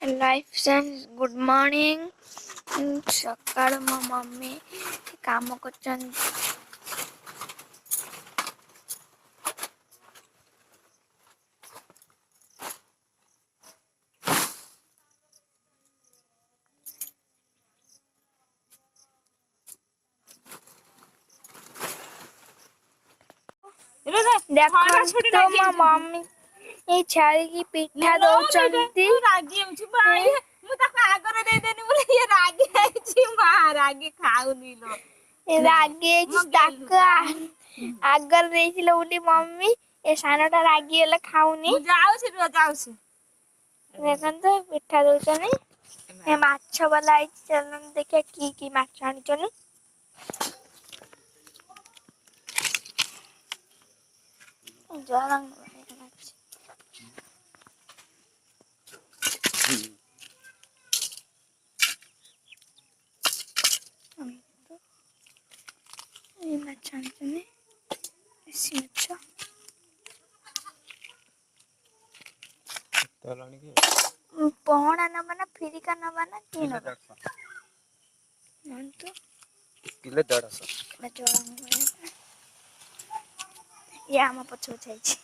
Life sense good morning. सकाळ मो mummy काम कर देखो मो मम्मी ये छाड़ी की पिठा दौचंती रागी एमची बाई मु ताको आगरे दे देनी बोले ये रागी आइची मा रागी खाउनी लो ये रागी ताको आगर देइथिले बोली मम्मी ए सानटा रागी हेले खाउनी मु जाउसी रो जाउसी देखन तो पिठा दौचनी ए माछ वाला आई चलन देखिए की माछ आनिचनी जरंग ये माछ आनिचनी ऐसी माछ तलाणी के पहना न बना फ्री का न बना तीन किलो 150 मन तो किलो 150 मैं जरंग ये आम पछो जाइछि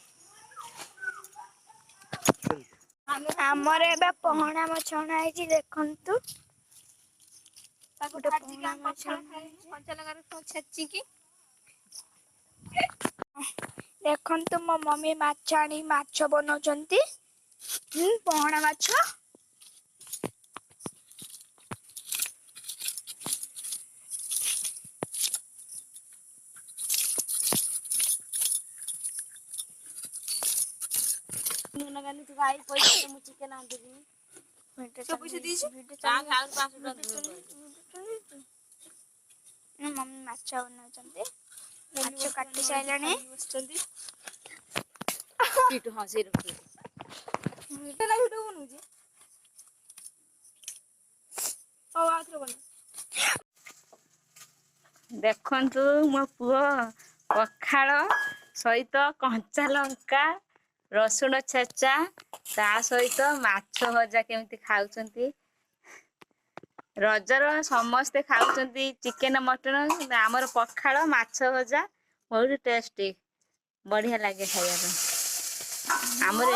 हमर एबा पहना माछ अना आइछि देखंतु ताको भाजी का पछा खाइ कंचा लगा तो छच्ची की देखंतु मो मम्मी माछ आनी माछ बनौचंती पहना माछ नुन गानी तू गाई पैसा मु चिकन आन देबी सब पैसा दीछि तांग और 500 मम्मी माछ बनौचंती माछ काटी साइलानी बसचंदी पीट हसे रखी तेला वीडियो बनउजी ओ आथरो बन देखंतु मो पुओ पखाळ सहित कंचा लंका रसुण छेचा ता सहित माछ भजा केमती खाउचंती रजर समस्ते खाउचंती चिकन मटन आमर पखाळ माछ भजा बहुत टेस्टी बढ़िया लागे खाया आमर